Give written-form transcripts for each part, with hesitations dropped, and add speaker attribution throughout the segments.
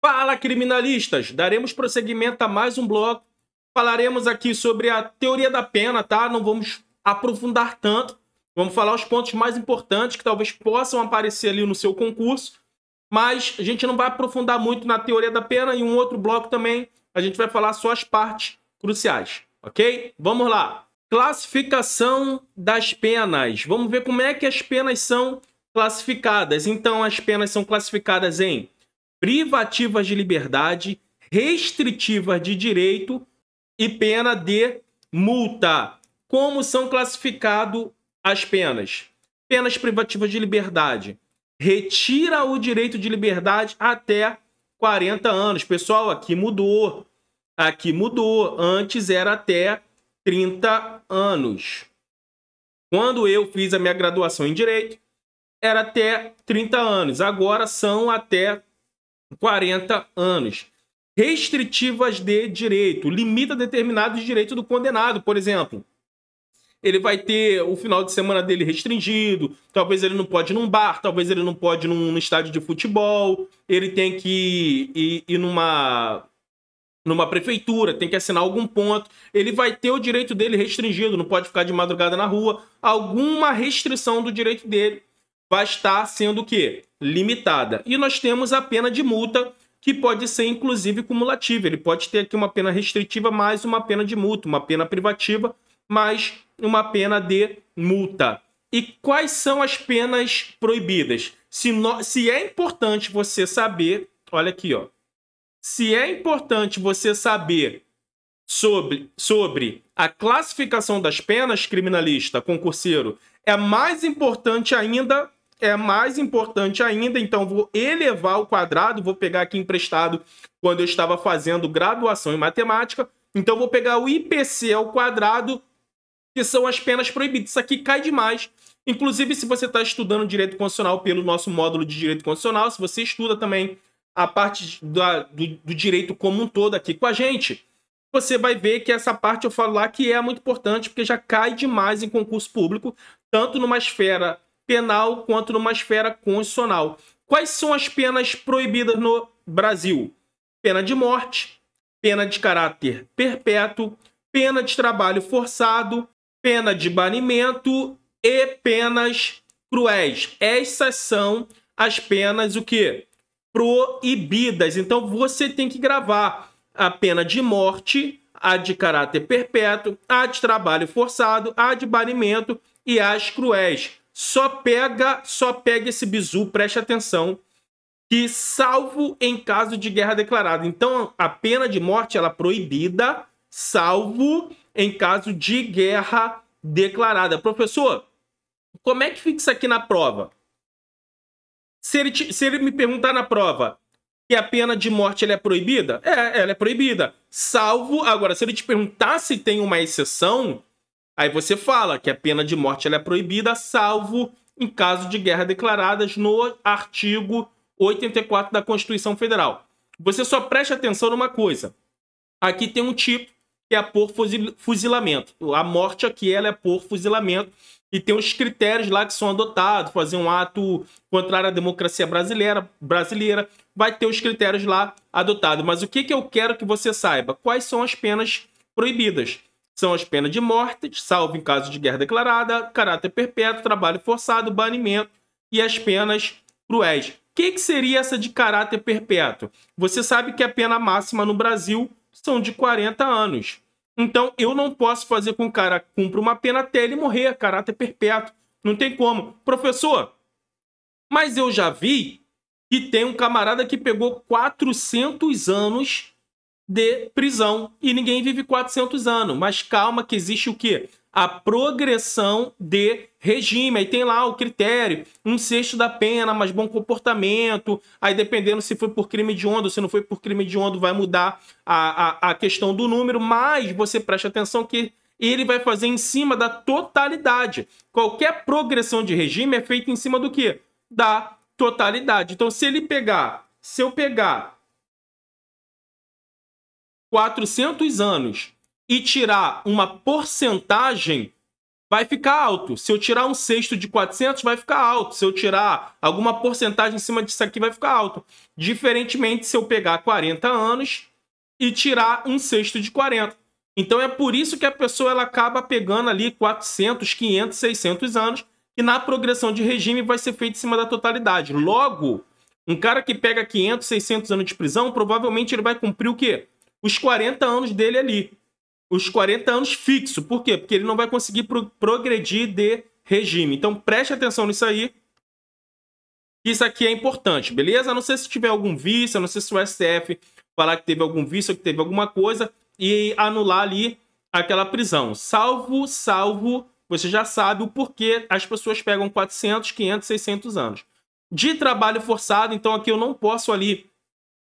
Speaker 1: Fala, criminalistas! Daremos prosseguimento a mais um bloco. Falaremos aqui sobre a teoria da pena, tá? Não vamos aprofundar tanto. Vamos falar os pontos mais importantes que talvez possam aparecer ali no seu concurso. Mas a gente não vai aprofundar muito na teoria da pena. E um outro bloco também, a gente vai falar só as partes cruciais, ok? Vamos lá. Classificação das penas. Vamos ver como é que as penas são classificadas. Então, as penas são classificadas em privativas de liberdade, restritivas de direito e pena de multa. Como são classificadas as penas? Penas privativas de liberdade. Retira o direito de liberdade até 40 anos. Pessoal, aqui mudou. Aqui mudou. Antes era até 30 anos. Quando eu fiz a minha graduação em Direito, era até 30 anos. Agora são até 40 anos. Restritivas de direito. Limita determinados direitos do condenado. Por exemplo, ele vai ter o final de semana dele restringido. Talvez ele não pode ir num bar. Talvez ele não pode ir num estádio de futebol. Ele tem que ir numa prefeitura. Tem que assinar algum ponto. Ele vai ter o direito dele restringido. Não pode ficar de madrugada na rua. Alguma restrição do direito dele vai estar sendo o quê? Limitada. E nós temos a pena de multa, que pode ser, inclusive, cumulativa. Ele pode ter aqui uma pena restritiva mais uma pena de multa, uma pena privativa mais uma pena de multa. E quais são as penas proibidas? Se é importante você saber, olha aqui, ó. Se é importante você saber sobre a classificação das penas, criminalista, concurseiro, é mais importante ainda. Então vou elevar o quadrado, vou pegar aqui emprestado quando eu estava fazendo graduação em matemática, então vou pegar o IPC ao quadrado, que são as penas proibidas. Isso aqui cai demais. Inclusive, se você está estudando Direito Constitucional pelo nosso módulo de Direito Constitucional, se você estuda também a parte do direito como um todo aqui com a gente, você vai ver que essa parte eu falo lá que é muito importante, porque já cai demais em concurso público, tanto numa esfera penal quanto numa esfera constitucional. Quais são as penas proibidas no Brasil? Pena de morte, pena de caráter perpétuo, pena de trabalho forçado, pena de banimento e penas cruéis. Essas são as penas, o quê? Proibidas. Então você tem que gravar a pena de morte, a de caráter perpétuo, a de trabalho forçado, a de banimento e as cruéis. Só pega esse bizu, preste atenção, que salvo em caso de guerra declarada. Então, a pena de morte ela é proibida, salvo em caso de guerra declarada. Professor, como é que fica isso aqui na prova? Se ele me perguntar na prova que a pena de morte ela é proibida, ela é proibida, salvo... Agora, se ele te perguntar se tem uma exceção... Aí você fala que a pena de morte ela é proibida, salvo em caso de guerra declaradas no artigo 84 da Constituição Federal. Você só preste atenção numa coisa. Aqui tem um tipo que é por fuzilamento. A morte aqui ela é por fuzilamento e tem os critérios lá que são adotados. Fazer um ato contrário à democracia brasileira, vai ter os critérios lá adotados. Mas o que eu quero que você saiba? Quais são as penas proibidas? São as penas de morte, salvo em caso de guerra declarada, caráter perpétuo, trabalho forçado, banimento e as penas cruéis. O que seria essa de caráter perpétuo? Você sabe que a pena máxima no Brasil são de 40 anos. Então, eu não posso fazer com que o cara cumpra uma pena até ele morrer, caráter perpétuo. Não tem como. Professor, mas eu já vi que tem um camarada que pegou 400 anos de prisão e ninguém vive 400 anos. Mas calma que existe o quê? A progressão de regime. Aí tem lá o critério, 1/6 da pena, mas bom comportamento. Aí dependendo se foi por crime hediondo ou se não foi por crime hediondo, vai mudar a questão do número. Mas você preste atenção que ele vai fazer em cima da totalidade. Qualquer progressão de regime é feita em cima do quê? Da totalidade. Então se eu pegar 400 anos e tirar uma porcentagem, vai ficar alto. Se eu tirar um sexto de 400, vai ficar alto. Se eu tirar alguma porcentagem em cima disso aqui, vai ficar alto. Diferentemente se eu pegar 40 anos e tirar um sexto de 40. Então é por isso que a pessoa ela acaba pegando ali 400, 500, 600 anos, e na progressão de regime vai ser feito em cima da totalidade. Logo, um cara que pega 500, 600 anos de prisão, provavelmente ele vai cumprir o quê? Os 40 anos dele ali. Os 40 anos fixo. Por quê? Porque ele não vai conseguir progredir de regime. Então preste atenção nisso aí. Isso aqui é importante, beleza? A não sei se tiver algum vício, a não sei se o STF falar que teve algum vício, que teve alguma coisa, e anular ali aquela prisão. Salvo, você já sabe o porquê as pessoas pegam 400, 500, 600 anos. De trabalho forçado, então aqui eu não posso ali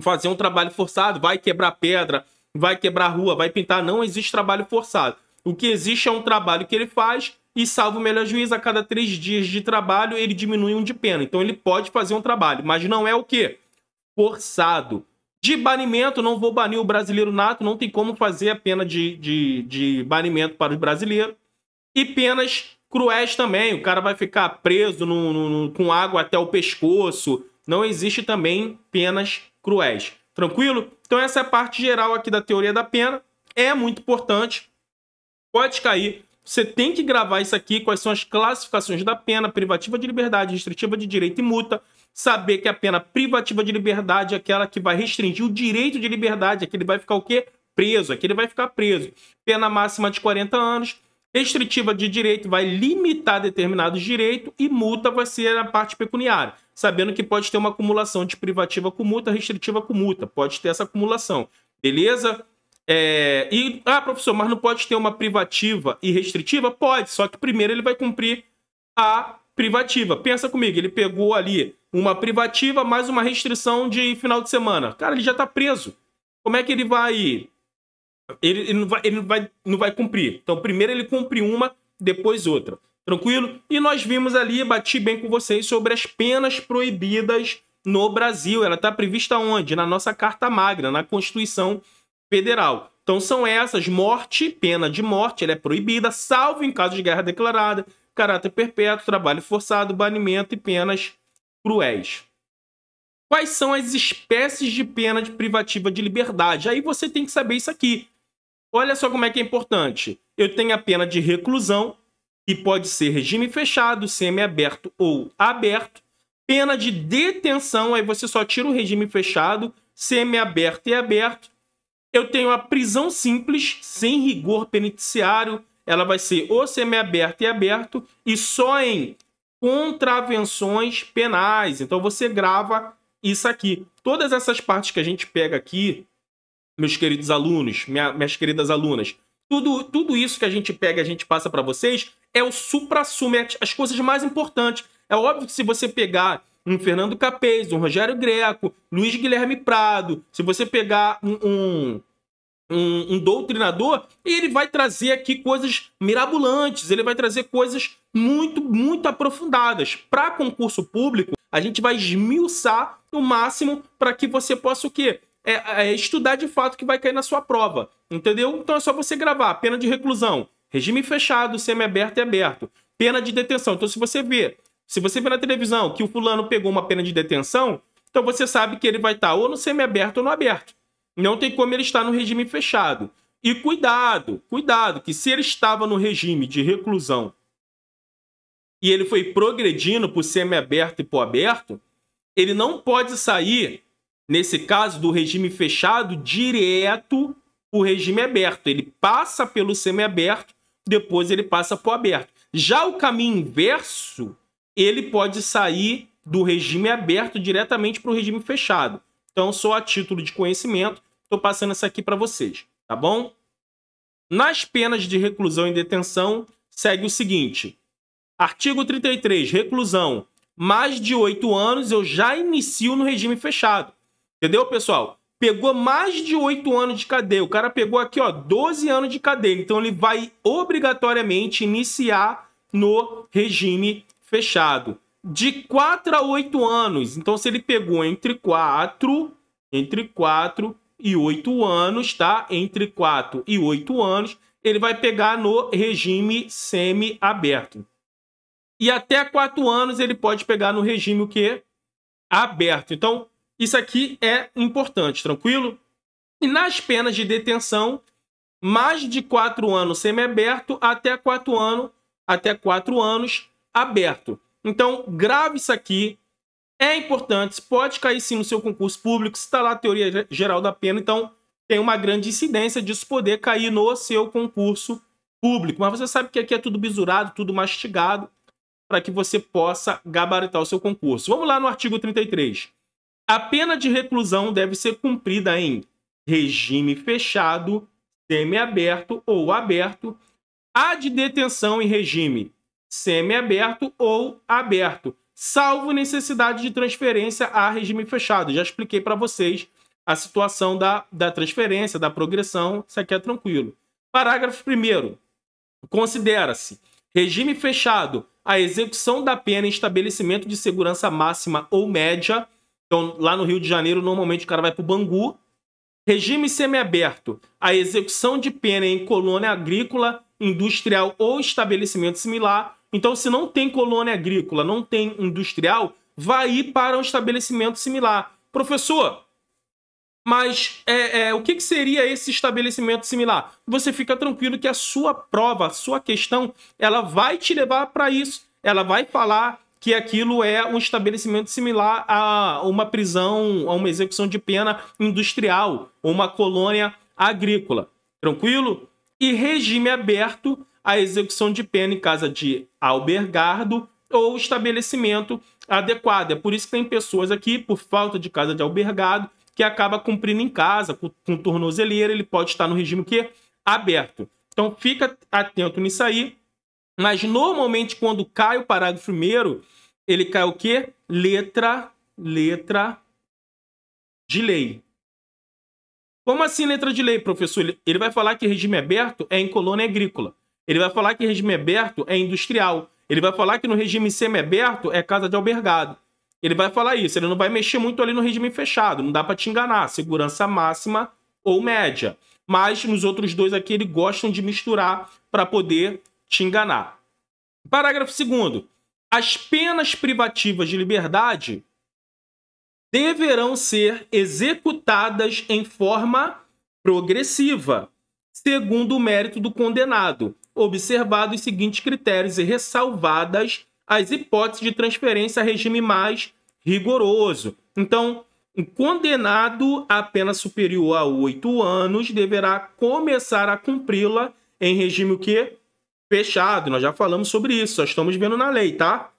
Speaker 1: fazer um trabalho forçado, vai quebrar pedra, vai quebrar rua, vai pintar, não existe trabalho forçado. O que existe é um trabalho que ele faz e, salvo o melhor juiz, a cada 3 dias de trabalho ele diminui um de pena. Então ele pode fazer um trabalho, mas não é o quê? Forçado. De banimento, não vou banir o brasileiro nato, não tem como fazer a pena de banimento para os brasileiros. E penas cruéis também, o cara vai ficar preso com água até o pescoço. Não existe também penas cruéis. Tranquilo? Então essa é a parte geral aqui da teoria da pena. É muito importante. Pode cair. Você tem que gravar isso aqui, quais são as classificações da pena: privativa de liberdade, restritiva de direito e multa. Saber que a pena privativa de liberdade é aquela que vai restringir o direito de liberdade, aquele vai ficar o quê? Preso, aquele vai ficar preso. Pena máxima de 40 anos. Restritiva de direito vai limitar determinados direitos e multa vai ser a parte pecuniária, sabendo que pode ter uma acumulação de privativa com multa, restritiva com multa. Pode ter essa acumulação, beleza? Professor, mas não pode ter uma privativa e restritiva? Pode, só que primeiro ele vai cumprir a privativa. Pensa comigo, ele pegou ali uma privativa mais uma restrição de final de semana. Cara, ele já está preso. Como é que ele vai... Ele não vai cumprir. Então, primeiro ele cumpre uma, depois outra. Tranquilo? E nós vimos ali, bati bem com vocês, sobre as penas proibidas no Brasil. Ela está prevista onde? Na nossa Carta Magna, na Constituição Federal. Então, são essas: morte, pena de morte, ela é proibida, salvo em caso de guerra declarada, caráter perpétuo, trabalho forçado, banimento e penas cruéis. Quais são as espécies de pena de privativa de liberdade? Aí você tem que saber isso aqui. Olha só como é que é importante. Eu tenho a pena de reclusão, que pode ser regime fechado, semiaberto ou aberto. Pena de detenção, aí você só tira o regime fechado, semiaberto e aberto. Eu tenho a prisão simples, sem rigor penitenciário. Ela vai ser ou semiaberto e aberto, e só em contravenções penais. Então você grava isso aqui. Todas essas partes que a gente pega aqui, meus queridos alunos, minhas queridas alunas, tudo isso que a gente pega, a gente passa para vocês, é o supra-sumo, as coisas mais importantes. É óbvio que se você pegar um Fernando Capês, um Rogério Greco, Luiz Guilherme Prado, se você pegar um doutrinador, ele vai trazer aqui coisas mirabolantes, ele vai trazer coisas muito, muito aprofundadas. Para concurso público, a gente vai esmiuçar o máximo para que você possa o quê? Estudar de fato o que vai cair na sua prova, entendeu? Então é só você gravar: pena de reclusão, regime fechado, semiaberto e aberto, pena de detenção. Então se você vê na televisão que o fulano pegou uma pena de detenção, então você sabe que ele vai estar ou no semiaberto ou no aberto. Não tem como ele estar no regime fechado. E cuidado, que se ele estava no regime de reclusão e ele foi progredindo para o semiaberto e para o aberto, ele não pode sair, nesse caso, do regime fechado direto para o regime aberto. Ele passa pelo semiaberto, depois ele passa para o aberto. Já o caminho inverso, ele pode sair do regime aberto diretamente para o regime fechado. Então, só a título de conhecimento, estou passando isso aqui para vocês, tá bom? Nas penas de reclusão e detenção, segue o seguinte: artigo 33, reclusão, mais de 8 anos, eu já inicio no regime fechado. Entendeu, pessoal? Pegou mais de 8 anos de cadeia. O cara pegou aqui, ó, 12 anos de cadeia. Então, ele vai obrigatoriamente iniciar no regime fechado. De 4 a 8 anos. Então, se ele pegou entre 4 e 8 anos, tá? Entre 4 e 8 anos, ele vai pegar no regime semiaberto. E até 4 anos ele pode pegar no regime o quê? Aberto. Então, isso aqui é importante, tranquilo? E nas penas de detenção, mais de 4 anos semiaberto até 4 anos aberto. Então, grave isso aqui. É importante, pode cair sim no seu concurso público, se está lá a teoria geral da pena, então tem uma grande incidência disso poder cair no seu concurso público. Mas você sabe que aqui é tudo bisurado, tudo mastigado, para que você possa gabaritar o seu concurso. Vamos lá no artigo 33. A pena de reclusão deve ser cumprida em regime fechado, semiaberto ou aberto, a de detenção em regime semiaberto ou aberto, salvo necessidade de transferência a regime fechado. Já expliquei para vocês a situação da transferência, da progressão, isso aqui é tranquilo. Parágrafo 1º. Considera-se regime fechado a execução da pena em estabelecimento de segurança máxima ou média. Então, lá no Rio de Janeiro, normalmente o cara vai para o Bangu. Regime semiaberto a execução de pena em colônia agrícola, industrial ou estabelecimento similar. Então, se não tem colônia agrícola, não tem industrial, vai ir para um estabelecimento similar. Professor, mas o que seria esse estabelecimento similar? Você fica tranquilo que a sua prova, a sua questão, ela vai te levar para isso. Ela vai falar que aquilo é um estabelecimento similar a uma prisão, a uma execução de pena industrial, ou uma colônia agrícola. Tranquilo? E regime aberto a execução de pena em casa de albergado ou estabelecimento adequado. É por isso que tem pessoas aqui, por falta de casa de albergado, que acaba cumprindo em casa, com tornozeleira, ele pode estar no regime o quê? Aberto. Então fica atento nisso aí. Mas normalmente quando cai o parágrafo 1º, ele cai o quê? Letra de lei. Como assim letra de lei, professor? Ele vai falar que regime aberto é em colônia agrícola. Ele vai falar que regime aberto é industrial. Ele vai falar que no regime semiaberto é casa de albergado. Ele vai falar isso. Ele não vai mexer muito ali no regime fechado. Não dá para te enganar. Segurança máxima ou média. Mas nos outros dois aqui, eles gostam de misturar para poder te enganar. Parágrafo 2º. As penas privativas de liberdade deverão ser executadas em forma progressiva, segundo o mérito do condenado, observados os seguintes critérios e ressalvadas as hipóteses de transferência a regime mais rigoroso. Então, o condenado a pena superior a 8 anos deverá começar a cumpri-la em regime o quê? Fechado. Nós já falamos sobre isso, só estamos vendo na lei, tá?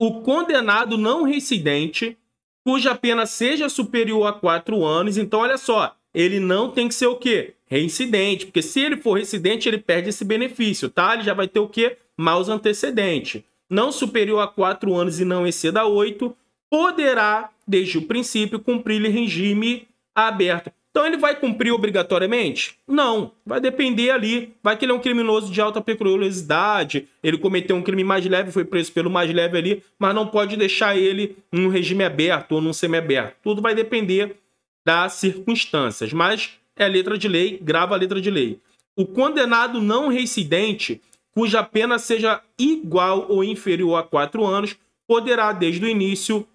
Speaker 1: O condenado não reincidente, cuja pena seja superior a 4 anos, então olha só, ele não tem que ser o quê? Reincidente, porque se ele for reincidente, ele perde esse benefício, tá? Ele já vai ter o quê? Maus antecedentes. Não superior a 4 anos e não exceda 8, poderá, desde o princípio, cumprir regime aberto. Então ele vai cumprir obrigatoriamente? Não, vai depender ali. Vai que ele é um criminoso de alta periculosidade, ele cometeu um crime mais leve, foi preso pelo mais leve ali, mas não pode deixar ele num regime aberto ou num semiaberto. Tudo vai depender das circunstâncias, mas é letra de lei, grava a letra de lei. O condenado não reincidente, cuja pena seja igual ou inferior a 4 anos, poderá, desde o início,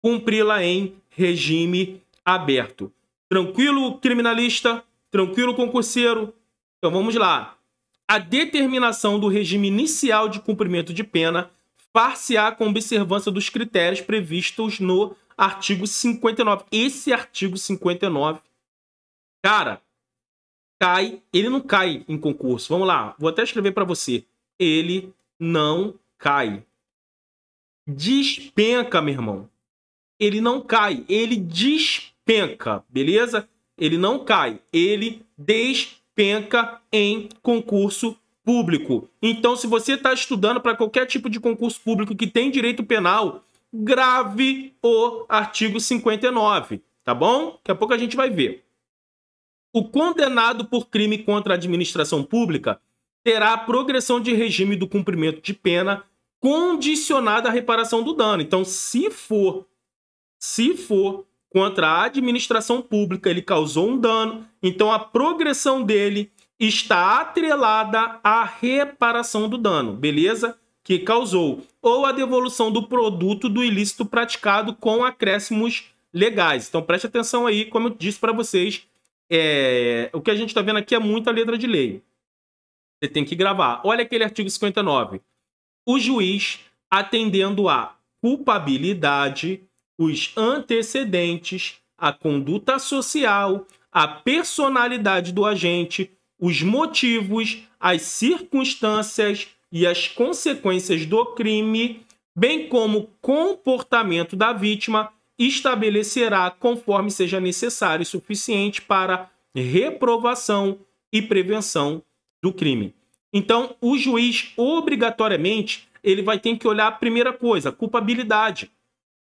Speaker 1: cumpri-la em regime aberto. Tranquilo, criminalista? Tranquilo, concurseiro? Então vamos lá. A determinação do regime inicial de cumprimento de pena far-se-á com observância dos critérios previstos no artigo 59. Esse artigo 59, cara, ele não cai em concurso. Vamos lá, vou até escrever para você. Ele não cai. Despenca, meu irmão. Ele não cai, ele despenca, beleza? Ele não cai, ele despenca em concurso público. Então, se você está estudando para qualquer tipo de concurso público que tem direito penal, grave o artigo 59, tá bom? Daqui a pouco a gente vai ver. O condenado por crime contra a administração pública terá a progressão de regime do cumprimento de pena condicionada à reparação do dano. Então, se for contra a administração pública, ele causou um dano, então a progressão dele está atrelada à reparação do dano, beleza? Que causou, ou a devolução do produto do ilícito praticado com acréscimos legais. Então preste atenção aí, como eu disse para vocês, o que a gente está vendo aqui é muita letra de lei. Você tem que gravar. Olha aquele artigo 59. O juiz, atendendo à culpabilidade, os antecedentes, a conduta social, a personalidade do agente, os motivos, as circunstâncias e as consequências do crime, bem como o comportamento da vítima, estabelecerá conforme seja necessário e suficiente para reprovação e prevenção do crime. Então, o juiz, obrigatoriamente, ele vai ter que olhar a primeira coisa, a culpabilidade.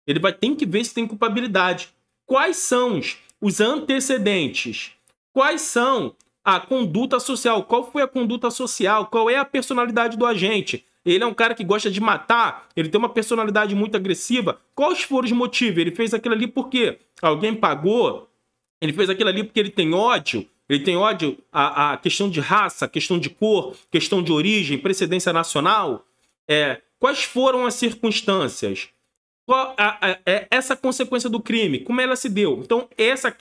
Speaker 1: Ele vai ter que ver se tem culpabilidade. Quais são os antecedentes? Quais são a conduta social? Qual foi a conduta social? Qual é a personalidade do agente? Ele é um cara que gosta de matar? Ele tem uma personalidade muito agressiva? Quais foram os motivos? Ele fez aquilo ali porque alguém pagou? Ele fez aquilo ali porque ele tem ódio? Ele tem ódio à questão de raça, questão de cor, questão de origem, precedência nacional? Quais foram as circunstâncias? Qual essa consequência do crime? Como ela se deu? Então,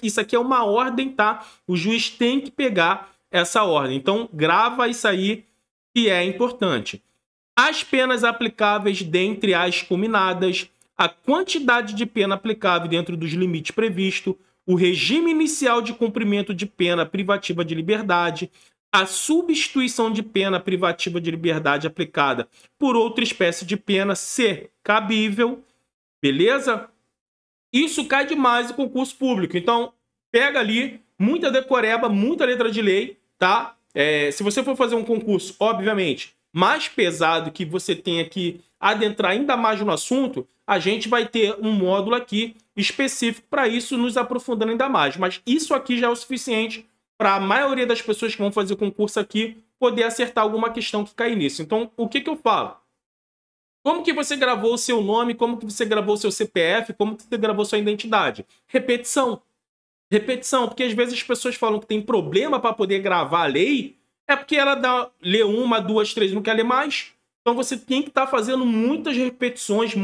Speaker 1: isso aqui é uma ordem, tá? O juiz tem que pegar essa ordem. Então, grava isso aí, que é importante. As penas aplicáveis dentre as cominadas, a quantidade de pena aplicável dentro dos limites previstos, o regime inicial de cumprimento de pena privativa de liberdade, a substituição de pena privativa de liberdade aplicada por outra espécie de pena, se cabível, beleza? Isso cai demais no concurso público. Então, pega ali, muita decoreba, muita letra de lei, tá? Se você for fazer um concurso, obviamente, mais pesado, que você tenha que adentrar ainda mais no assunto, a gente vai ter um módulo aqui específico para isso, nos aprofundando ainda mais. Mas isso aqui já é o suficiente para a maioria das pessoas que vão fazer o concurso aqui poder acertar alguma questão que cair nisso. Então, o que eu falo? Como que você gravou o seu nome? Como que você gravou o seu CPF? Como que você gravou sua identidade? Repetição. Repetição, porque às vezes as pessoas falam que tem problema para poder gravar a lei, é porque ela lê uma, duas, três, não quer ler mais. Então você tem que estar fazendo muitas repetições,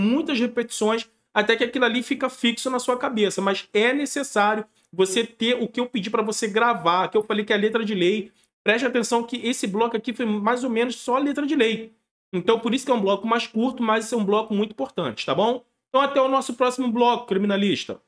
Speaker 1: até que aquilo ali fica fixo na sua cabeça. Mas é necessário você ter o que eu pedi para você gravar, que eu falei que é a letra de lei. Preste atenção que esse bloco aqui foi mais ou menos só a letra de lei. Então, por isso que é um bloco mais curto, mas é um bloco muito importante, tá bom? Então, até o nosso próximo bloco, criminalista.